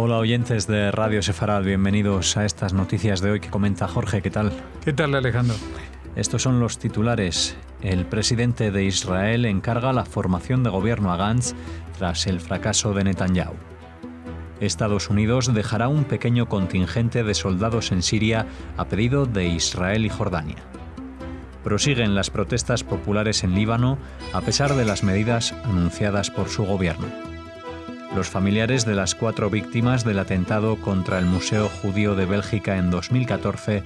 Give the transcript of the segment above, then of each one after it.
Hola oyentes de Radio Sefarad, bienvenidos a estas noticias de hoy que comenta Jorge. ¿Qué tal? ¿Qué tal, Alejandro? Estos son los titulares. El presidente de Israel encarga la formación de gobierno a Gantz tras el fracaso de Netanyahu. Estados Unidos dejará un pequeño contingente de soldados en Siria a pedido de Israel y Jordania. Prosiguen las protestas populares en Líbano a pesar de las medidas anunciadas por su gobierno. Los familiares de las 4 víctimas del atentado contra el Museo Judío de Bélgica en 2014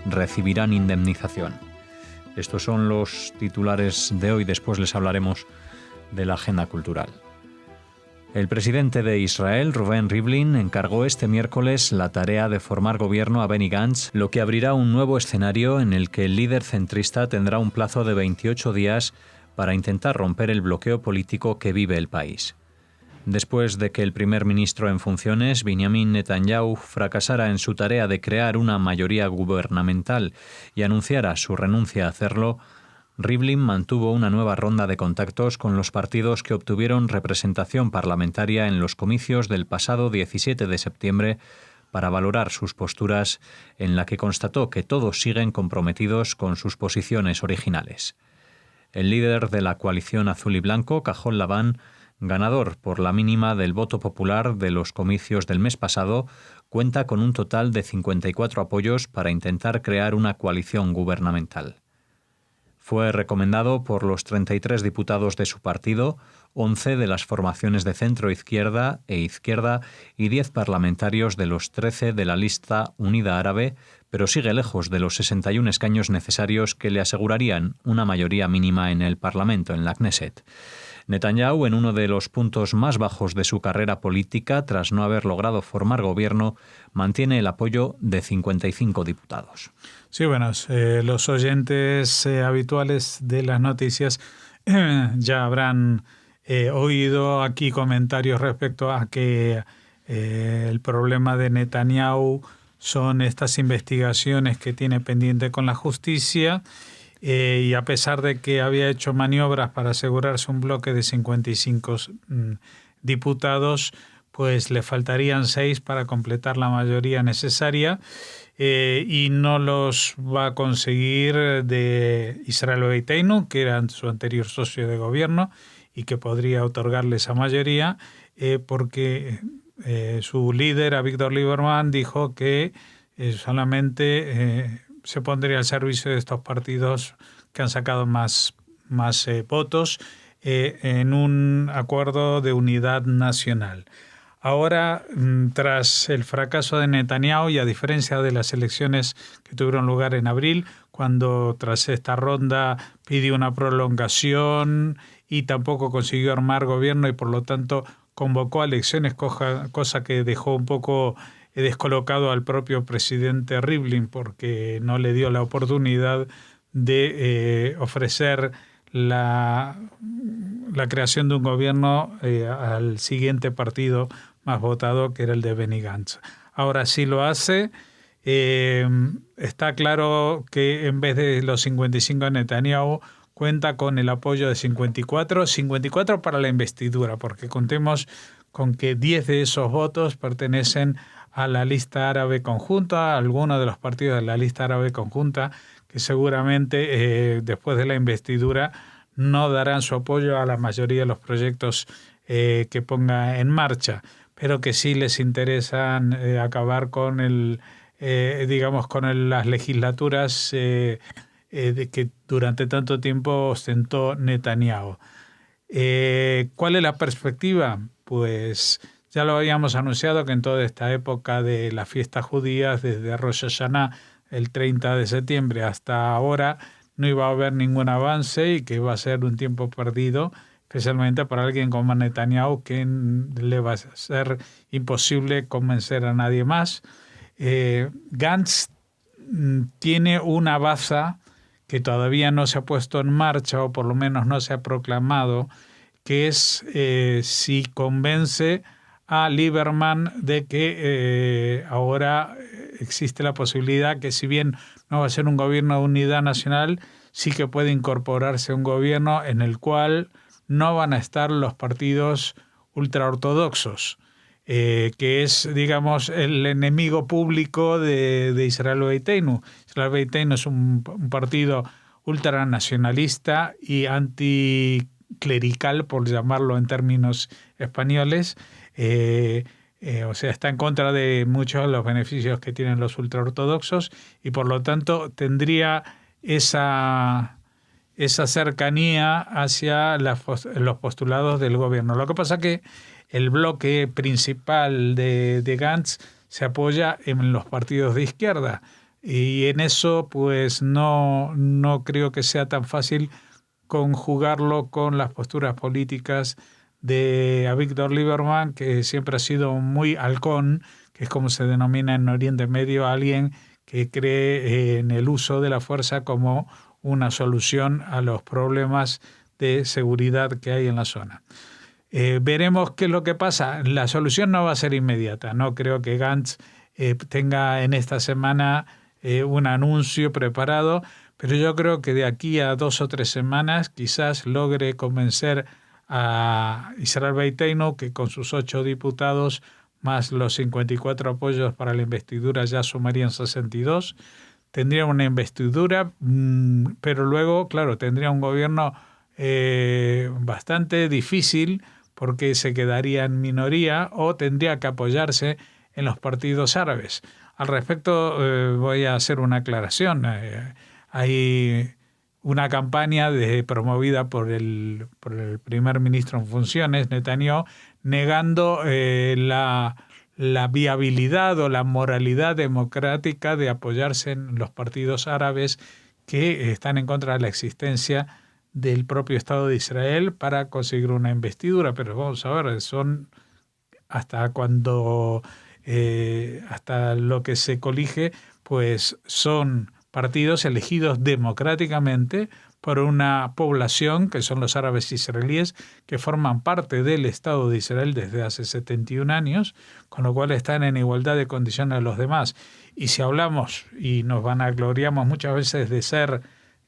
recibirán indemnización. Estos son los titulares de hoy. Después les hablaremos de la agenda cultural. El presidente de Israel, Reuven Rivlin, encargó este miércoles la tarea de formar gobierno a Benny Gantz, lo que abrirá un nuevo escenario en el que el líder centrista tendrá un plazo de 28 días para intentar romper el bloqueo político que vive el país. Después de que el primer ministro en funciones, Benjamin Netanyahu, fracasara en su tarea de crear una mayoría gubernamental y anunciara su renuncia a hacerlo, Rivlin mantuvo una nueva ronda de contactos con los partidos que obtuvieron representación parlamentaria en los comicios del pasado 17 de septiembre para valorar sus posturas, en la que constató que todos siguen comprometidos con sus posiciones originales. El líder de la coalición azul y blanco, Cajol Laván, ganador por la mínima del voto popular de los comicios del mes pasado, cuenta con un total de 54 apoyos para intentar crear una coalición gubernamental. Fue recomendado por los 33 diputados de su partido, 11 de las formaciones de centro-izquierda e izquierda y 10 parlamentarios de los 13 de la lista Unida Árabe, pero sigue lejos de los 61 escaños necesarios que le asegurarían una mayoría mínima en el Parlamento, en la Knesset. Netanyahu, en uno de los puntos más bajos de su carrera política, tras no haber logrado formar gobierno, mantiene el apoyo de 55 diputados. Sí, bueno, los oyentes habituales de las noticias ya habrán oído aquí comentarios respecto a que el problema de Netanyahu son estas investigaciones que tiene pendiente con la justicia. Y a pesar de que había hecho maniobras para asegurarse un bloque de 55 diputados, pues le faltarían 6 para completar la mayoría necesaria y no los va a conseguir de Israel Beiteinu, que era su anterior socio de gobierno y que podría otorgarle esa mayoría, porque su líder, Avigdor Lieberman, dijo que solamente se pondría al servicio de estos partidos que han sacado más votos en un acuerdo de unidad nacional. Ahora, tras el fracaso de Netanyahu y a diferencia de las elecciones que tuvieron lugar en abril, cuando tras esta ronda pidió una prolongación y tampoco consiguió armar gobierno y por lo tanto convocó a elecciones, cosa que dejó un poco descolocado al propio presidente Rivlin porque no le dio la oportunidad de ofrecer la creación de un gobierno al siguiente partido más votado, que era el de Benny Gantz. Ahora sí lo hace. Está claro que en vez de los 55 de Netanyahu, cuenta con el apoyo de 54 para la investidura, porque contemos con que 10 de esos votos pertenecen a la lista árabe conjunta, a algunos de los partidos de la lista árabe conjunta, que seguramente después de la investidura no darán su apoyo a la mayoría de los proyectos que ponga en marcha, pero que sí les interesan acabar con las legislaturas que durante tanto tiempo ostentó Netanyahu. ¿Cuál es la perspectiva? Pues ya lo habíamos anunciado que en toda esta época de las fiestas judías, desde Rosh Hashanah, el 30 de septiembre hasta ahora, no iba a haber ningún avance y que iba a ser un tiempo perdido, especialmente para alguien como Netanyahu, que le va a ser imposible convencer a nadie más. Gantz tiene una baza que todavía no se ha puesto en marcha, o por lo menos no se ha proclamado, que es si convence a Lieberman de que ahora existe la posibilidad que, si bien no va a ser un gobierno de unidad nacional, sí que puede incorporarse a un gobierno en el cual no van a estar los partidos ultraortodoxos. que es, digamos, el enemigo público de Israel Beiteinu. Israel Beiteinu es un partido ultranacionalista y anticlerical, por llamarlo en términos españoles. O sea, está en contra de muchos de los beneficios que tienen los ultraortodoxos y por lo tanto tendría esa cercanía hacia los postulados del gobierno. Lo que pasa es que el bloque principal de Gantz se apoya en los partidos de izquierda y en eso pues no creo que sea tan fácil conjugarlo con las posturas políticas de Avigdor Lieberman, que siempre ha sido muy halcón, que es como se denomina en Oriente Medio, alguien que cree en el uso de la fuerza como una solución a los problemas de seguridad que hay en la zona. Veremos qué es lo que pasa. La solución no va a ser inmediata. No creo que Gantz tenga en esta semana un anuncio preparado, pero yo creo que de aquí a 2 o 3 semanas quizás logre convencer a Israel Beiteinu, que con sus 8 diputados más los 54 apoyos para la investidura ya sumarían 62, tendría una investidura, pero luego, claro, tendría un gobierno bastante difícil porque se quedaría en minoría o tendría que apoyarse en los partidos árabes. Al respecto voy a hacer una aclaración. Hay una campaña promovida por el primer ministro en funciones, Netanyahu, negando la viabilidad o la moralidad democrática de apoyarse en los partidos árabes que están en contra de la existencia del propio Estado de Israel para conseguir una investidura. Pero vamos a ver, son hasta lo que se colige, pues son partidos elegidos democráticamente por una población que son los árabes israelíes que forman parte del Estado de Israel desde hace 71 años, con lo cual están en igualdad de condiciones a los demás. Y si hablamos y nos vanagloriamos muchas veces de ser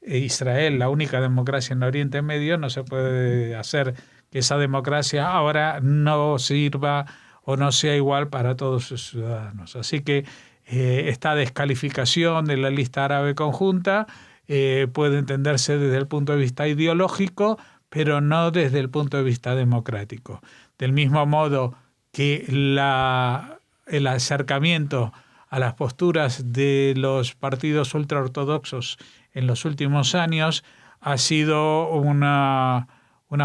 Israel la única democracia en Oriente Medio, no se puede hacer que esa democracia ahora no sirva o no sea igual para todos sus ciudadanos. Así que esta descalificación de la lista árabe conjunta puede entenderse desde el punto de vista ideológico, pero no desde el punto de vista democrático. Del mismo modo que el acercamiento a las posturas de los partidos ultraortodoxos en los últimos años ha sido una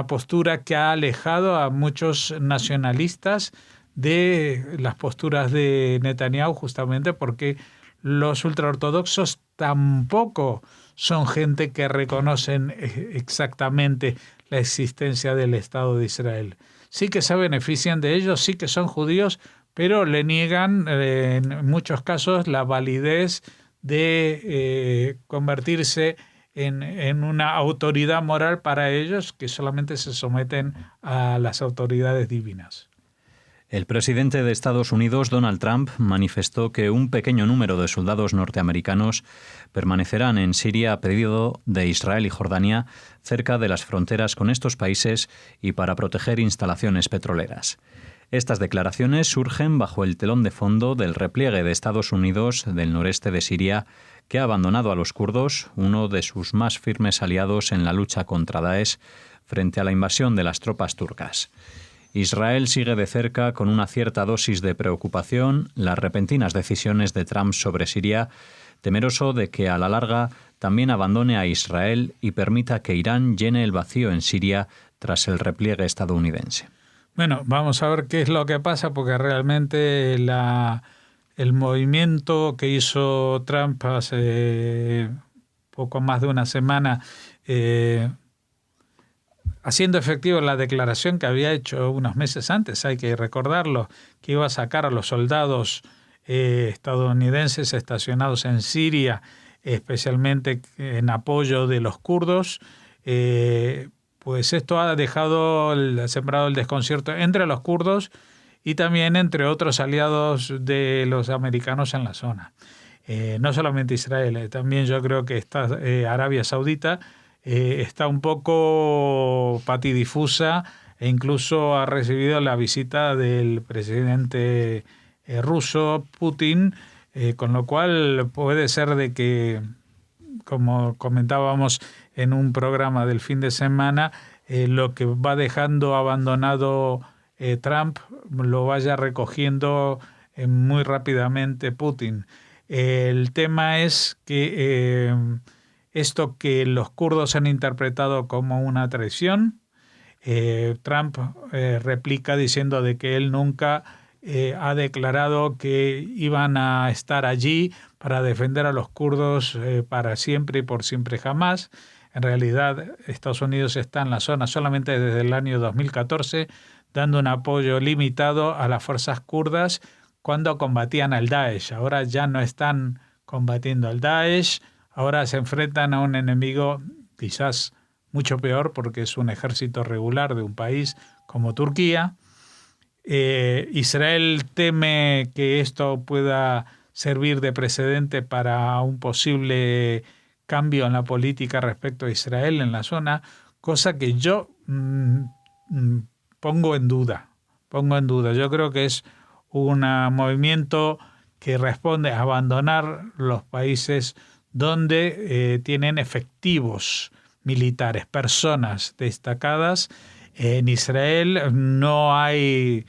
postura que ha alejado a muchos nacionalistas de las posturas de Netanyahu, justamente porque los ultraortodoxos tampoco son gente que reconocen exactamente la existencia del Estado de Israel. Sí que se benefician de ellos, sí que son judíos, pero le niegan en muchos casos la validez de convertirse en una autoridad moral para ellos, que solamente se someten a las autoridades divinas. El presidente de Estados Unidos, Donald Trump, manifestó que un pequeño número de soldados norteamericanos permanecerán en Siria a pedido de Israel y Jordania, cerca de las fronteras con estos países y para proteger instalaciones petroleras. Estas declaraciones surgen bajo el telón de fondo del repliegue de Estados Unidos del noreste de Siria, que ha abandonado a los kurdos, uno de sus más firmes aliados en la lucha contra Daesh, frente a la invasión de las tropas turcas. Israel sigue de cerca con una cierta dosis de preocupación las repentinas decisiones de Trump sobre Siria, temeroso de que a la larga también abandone a Israel y permita que Irán llene el vacío en Siria tras el repliegue estadounidense. Bueno, vamos a ver qué es lo que pasa, porque realmente el movimiento que hizo Trump hace poco más de una semana, haciendo efectivo la declaración que había hecho unos meses antes, hay que recordarlo, que iba a sacar a los soldados estadounidenses estacionados en Siria, especialmente en apoyo de los kurdos, pues esto ha sembrado el desconcierto entre los kurdos y también entre otros aliados de los americanos en la zona. No solamente Israel, también yo creo que Arabia Saudita está un poco patidifusa e incluso ha recibido la visita del presidente ruso, Putin, con lo cual puede ser de que, como comentábamos en un programa del fin de semana, lo que va dejando abandonado Trump lo vaya recogiendo muy rápidamente Putin. El tema es que esto que los kurdos han interpretado como una traición, Trump replica diciendo de que él nunca ha declarado que iban a estar allí para defender a los kurdos para siempre y por siempre jamás. En realidad, Estados Unidos está en la zona solamente desde el año 2014, dando un apoyo limitado a las fuerzas kurdas cuando combatían al Daesh. Ahora ya no están combatiendo al Daesh, ahora se enfrentan a un enemigo quizás mucho peor porque es un ejército regular de un país como Turquía. Israel teme que esto pueda servir de precedente para un posible cambio en la política respecto a Israel en la zona, cosa que yo pongo en duda. Yo creo que es un movimiento que responde a abandonar los países donde tienen efectivos militares, personas destacadas. En Israel no hay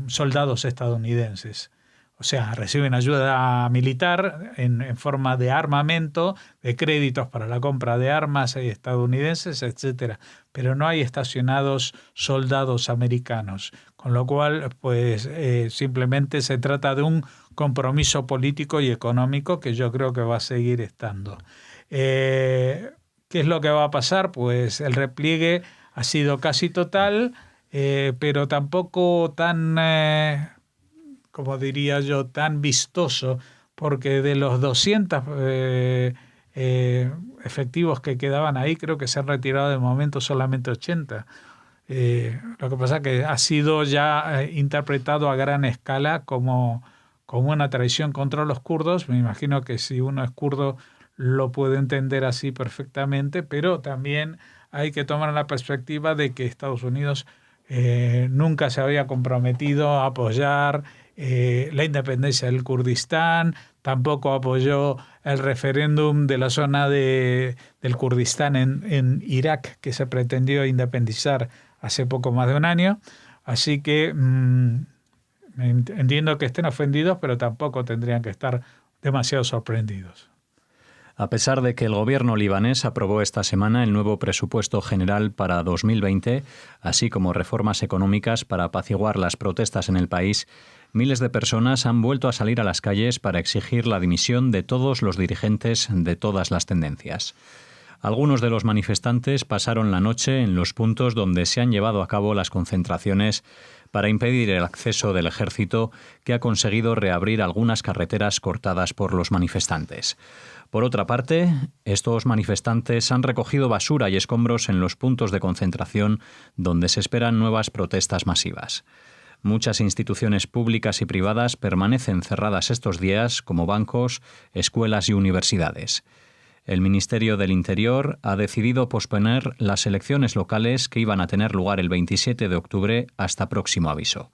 soldados estadounidenses. O sea, reciben ayuda militar en forma de armamento, de créditos para la compra de armas estadounidenses, etcétera. Pero no hay estacionados soldados americanos. Con lo cual, pues simplemente se trata de un compromiso político y económico que yo creo que va a seguir estando. ¿Qué es lo que va a pasar? Pues el repliegue ha sido casi total, pero tampoco tan, como diría yo, tan vistoso, porque de los 200 efectivos que quedaban ahí, creo que se han retirado de momento solamente 80. Lo que pasa es que ha sido ya interpretado a gran escala como una traición contra los kurdos. Me imagino que si uno es kurdo lo puede entender así perfectamente, pero también hay que tomar la perspectiva de que Estados Unidos nunca se había comprometido a apoyar la independencia del Kurdistán, tampoco apoyó el referéndum de la zona del Kurdistán en Irak, que se pretendió independizar hace poco más de un año. Así que entiendo que estén ofendidos, pero tampoco tendrían que estar demasiado sorprendidos. A pesar de que el gobierno libanés aprobó esta semana el nuevo presupuesto general para 2020, así como reformas económicas para apaciguar las protestas en el país, miles de personas han vuelto a salir a las calles para exigir la dimisión de todos los dirigentes de todas las tendencias. Algunos de los manifestantes pasaron la noche en los puntos donde se han llevado a cabo las concentraciones para impedir el acceso del ejército, que ha conseguido reabrir algunas carreteras cortadas por los manifestantes. Por otra parte, estos manifestantes han recogido basura y escombros en los puntos de concentración donde se esperan nuevas protestas masivas. Muchas instituciones públicas y privadas permanecen cerradas estos días, como bancos, escuelas y universidades. El Ministerio del Interior ha decidido posponer las elecciones locales que iban a tener lugar el 27 de octubre hasta próximo aviso.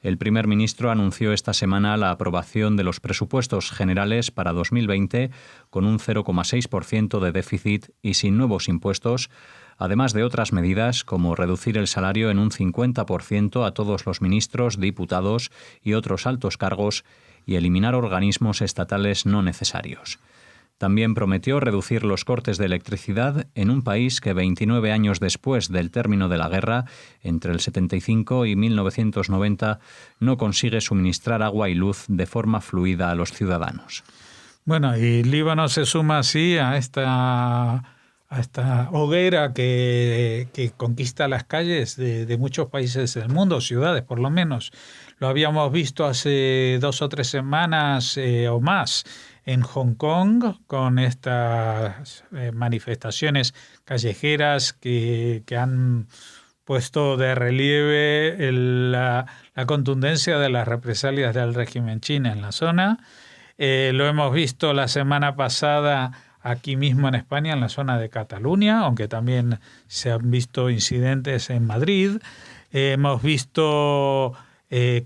El primer ministro anunció esta semana la aprobación de los presupuestos generales para 2020 con un 0,6% de déficit y sin nuevos impuestos, además de otras medidas como reducir el salario en un 50% a todos los ministros, diputados y otros altos cargos y eliminar organismos estatales no necesarios. También prometió reducir los cortes de electricidad en un país que 29 años después del término de la guerra, entre el 75 y 1990, no consigue suministrar agua y luz de forma fluida a los ciudadanos. Bueno, y Líbano se suma así a esta hoguera que conquista las calles de muchos países del mundo, ciudades por lo menos. Lo habíamos visto hace 2 o 3 semanas o más en Hong Kong, con estas manifestaciones callejeras que han puesto de relieve la contundencia de las represalias del régimen chino en la zona. Lo hemos visto la semana pasada aquí mismo en España, en la zona de Cataluña, aunque también se han visto incidentes en Madrid. Hemos visto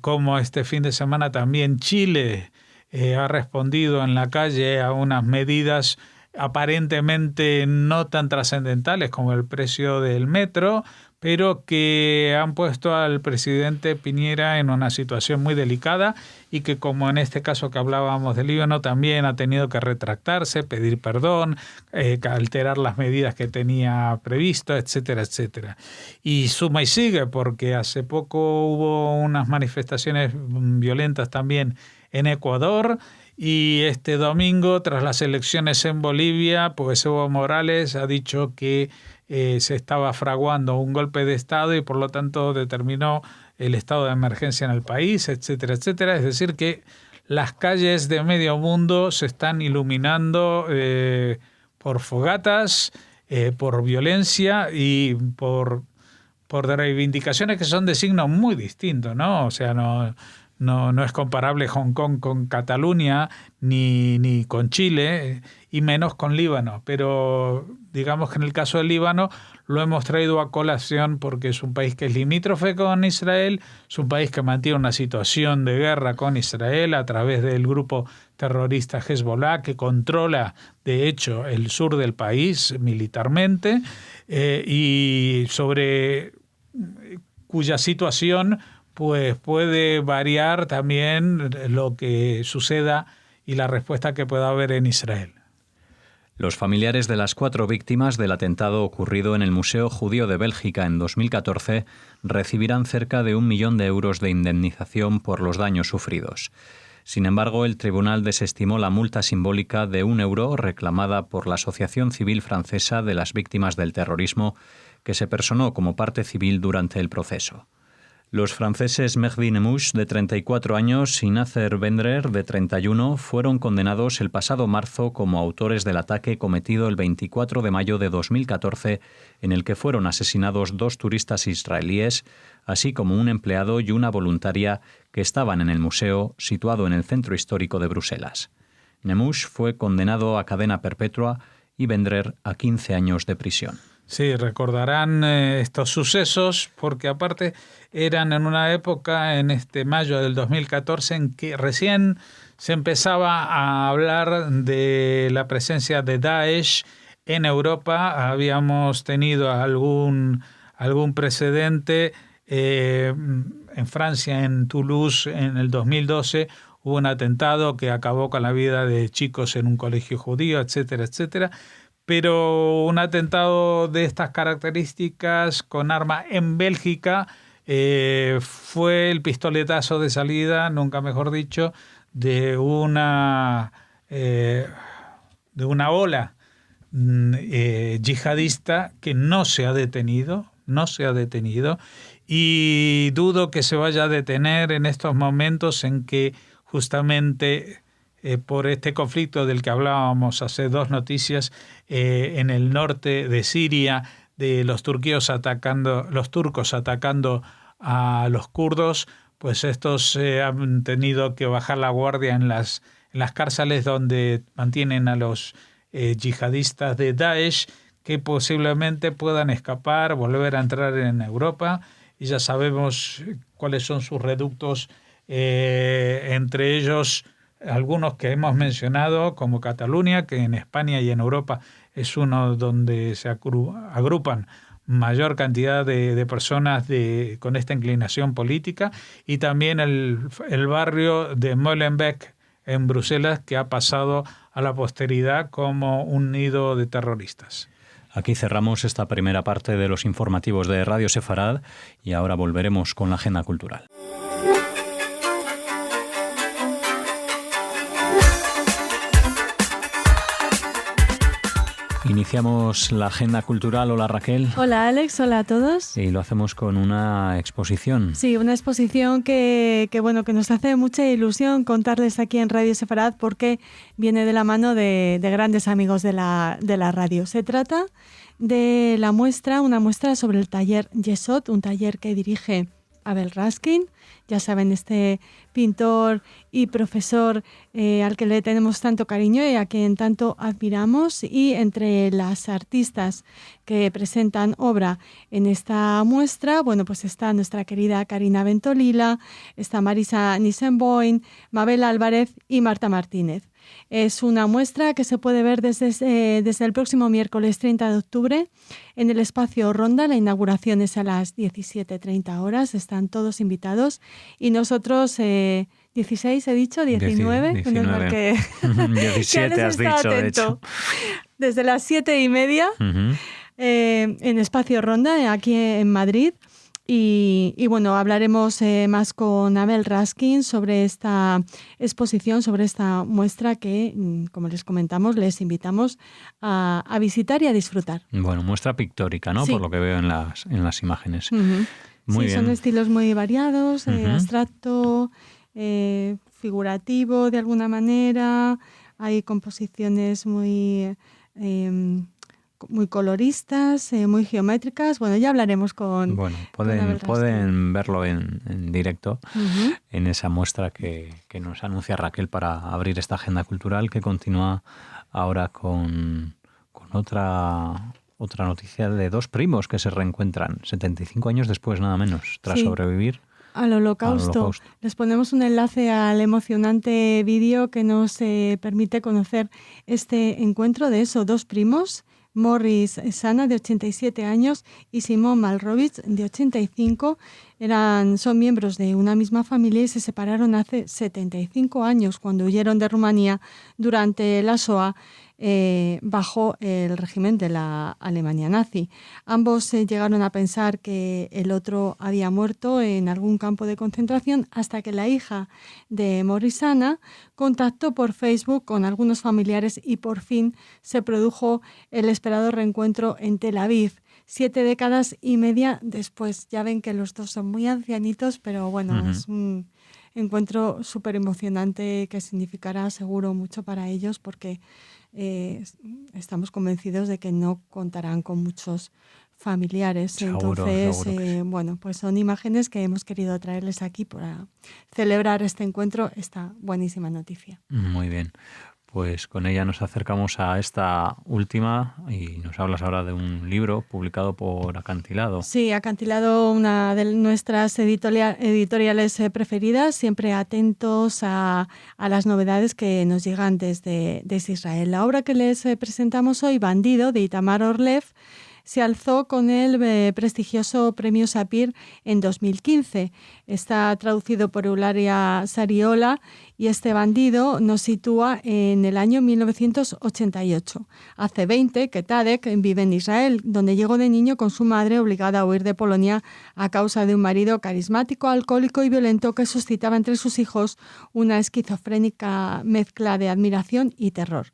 cómo este fin de semana también Chile ha respondido en la calle a unas medidas aparentemente no tan trascendentales como el precio del metro, pero que han puesto al presidente Piñera en una situación muy delicada y que, como en este caso que hablábamos del Líbano, también ha tenido que retractarse, pedir perdón, alterar las medidas que tenía previsto, etcétera, etcétera. Y suma y sigue, porque hace poco hubo unas manifestaciones violentas también en Ecuador, y este domingo, tras las elecciones en Bolivia, pues Evo Morales ha dicho que se estaba fraguando un golpe de Estado y por lo tanto determinó el estado de emergencia en el país, etcétera, etcétera. Es decir, que las calles de medio mundo se están iluminando por fogatas, por violencia y por reivindicaciones que son de signo muy distinto, ¿no? O sea, no es comparable Hong Kong con Cataluña ni con Chile y menos con Líbano. Pero digamos que en el caso del Líbano lo hemos traído a colación porque es un país que es limítrofe con Israel, es un país que mantiene una situación de guerra con Israel a través del grupo terrorista Hezbollah, que controla de hecho el sur del país militarmente y sobre cuya situación pues puede variar también lo que suceda y la respuesta que pueda haber en Israel. Los familiares de las 4 víctimas del atentado ocurrido en el Museo Judío de Bélgica en 2014 recibirán cerca de 1 millón de euros de indemnización por los daños sufridos. Sin embargo, el tribunal desestimó la multa simbólica de 1 euro reclamada por la Asociación Civil Francesa de las Víctimas del Terrorismo, que se personó como parte civil durante el proceso. Los franceses Mehdi Nemmouche, de 34 años, y Nasser Bendrer, de 31, fueron condenados el pasado marzo como autores del ataque cometido el 24 de mayo de 2014, en el que fueron asesinados 2 turistas israelíes, así como un empleado y una voluntaria que estaban en el museo situado en el centro histórico de Bruselas. Nemmouche fue condenado a cadena perpetua y Bendrer a 15 años de prisión. Sí, recordarán estos sucesos porque aparte eran en una época, en este mayo del 2014, en que recién se empezaba a hablar de la presencia de Daesh en Europa. Habíamos tenido algún precedente en Francia, en Toulouse, en el 2012, hubo un atentado que acabó con la vida de chicos en un colegio judío, etcétera, etcétera. Pero un atentado de estas características con arma en Bélgica fue el pistoletazo de salida, nunca mejor dicho, de una ola yihadista que no se ha detenido y dudo que se vaya a detener en estos momentos en que justamente por este conflicto del que hablábamos hace 2 noticias en el norte de Siria, de los turcos atacando a los kurdos, pues estos han tenido que bajar la guardia en las cárceles donde mantienen a los yihadistas de Daesh, que posiblemente puedan escapar, volver a entrar en Europa, y ya sabemos cuáles son sus reductos, entre ellos algunos que hemos mencionado, como Cataluña, que en España y en Europa es uno donde se agrupan mayor cantidad de personas con esta inclinación política, y también el barrio de Molenbeek en Bruselas, que ha pasado a la posteridad como un nido de terroristas. Aquí cerramos esta primera parte de los informativos de Radio Sefarad y ahora volveremos con la agenda cultural. Iniciamos la agenda cultural. Hola Raquel. Hola Alex, hola a todos. Y lo hacemos con una exposición. Sí, una exposición que nos hace mucha ilusión contarles aquí en Radio Sefarad porque viene de la mano de grandes amigos de la radio. Se trata de una muestra sobre el taller Yesod, un taller que dirige Abel Raskin. Ya saben, este pintor y profesor al que le tenemos tanto cariño y a quien tanto admiramos. Y entre las artistas que presentan obra en esta muestra, bueno, pues está nuestra querida Karina Ventolila, está Marisa Nissenboim, Mabel Álvarez y Marta Martínez. Es una muestra que se puede ver desde el próximo miércoles 30 de octubre en el espacio Ronda. La inauguración es a las 17:30 horas. Están todos invitados. Y nosotros, 16 he dicho, 19. 19. Que 17 has dicho, de hecho. Desde las 7:30 en espacio Ronda, aquí en Madrid. Y bueno, hablaremos más con Abel Raskin sobre esta exposición, sobre esta muestra que, como les comentamos, les invitamos a visitar y a disfrutar. Bueno, muestra pictórica, ¿no? Sí. Por lo que veo en las imágenes. Muy bien. Son estilos muy variados, abstracto, figurativo de alguna manera. Hay composiciones muy coloristas, muy geométricas. Bueno, ya hablaremos con... Bueno, pueden verlo en directo en esa muestra que nos anuncia Raquel para abrir esta agenda cultural, que continúa ahora con otra noticia de dos primos que se reencuentran 75 años después, nada menos, tras sobrevivir al Holocausto. Les ponemos un enlace al emocionante vídeo que nos permite conocer este encuentro de esos dos primos, Morris Sana, de 87 años, y Simón Malrovich, de 85. Son miembros de una misma familia y se separaron hace 75 años cuando huyeron de Rumanía durante la Shoah bajo el régimen de la Alemania nazi. Ambos llegaron a pensar que el otro había muerto en algún campo de concentración hasta que la hija de Morris Sana contactó por Facebook con algunos familiares y por fin se produjo el esperado reencuentro en Tel Aviv. 7 décadas y media después. Ya ven que los dos son muy ancianitos, pero bueno, es un encuentro súper emocionante que significará seguro mucho para ellos, porque estamos convencidos de que no contarán con muchos familiares. Seguro, Entonces, seguro bueno, pues son imágenes que hemos querido traerles aquí para celebrar este encuentro, esta buenísima noticia. Muy bien. Pues con ella nos acercamos a esta última y nos hablas ahora de un libro publicado por Acantilado. Sí, Acantilado, una de nuestras editoriales preferidas, siempre atentos a las novedades que nos llegan desde Israel. La obra que les presentamos hoy, Bandido, de Itamar Orlev, se alzó con el prestigioso Premio Sapir en 2015. Está traducido por Eulalia Sariola y este Bandido nos sitúa en el año 1988. Hace 20 que Tadek vive en Israel, donde llegó de niño con su madre obligada a huir de Polonia a causa de un marido carismático, alcohólico y violento que suscitaba entre sus hijos una esquizofrénica mezcla de admiración y terror.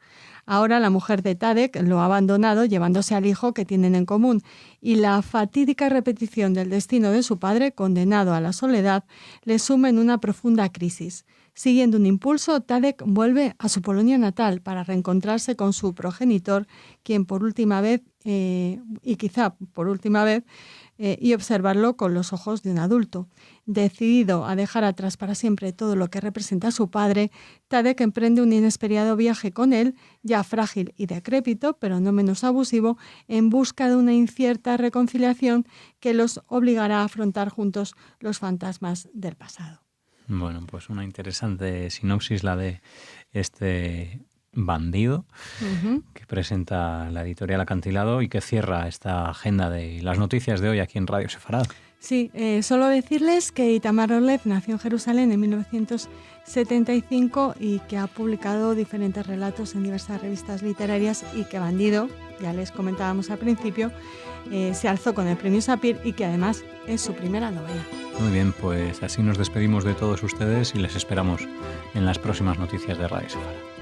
Ahora la mujer de Tadek lo ha abandonado, llevándose al hijo que tienen en común, y la fatídica repetición del destino de su padre, condenado a la soledad, le suma en una profunda crisis. Siguiendo un impulso, Tadek vuelve a su Polonia natal para reencontrarse con su progenitor, quien por última vez, y quizá por última vez, y observarlo con los ojos de un adulto. Decidido a dejar atrás para siempre todo lo que representa a su padre, Tadek emprende un inesperado viaje con él, ya frágil y decrépito, pero no menos abusivo, en busca de una incierta reconciliación que los obligará a afrontar juntos los fantasmas del pasado. Bueno, pues una interesante sinopsis la de este Bandido, que presenta la editorial Acantilado y que cierra esta agenda de las noticias de hoy aquí en Radio Sefarad. Sí, solo decirles que Itamar Orlev nació en Jerusalén en 1975 y que ha publicado diferentes relatos en diversas revistas literarias, y que Bandido, ya les comentábamos al principio, se alzó con el Premio Sapir y que además es su primera novela. Muy bien, pues así nos despedimos de todos ustedes y les esperamos en las próximas noticias de Radio Sefarad.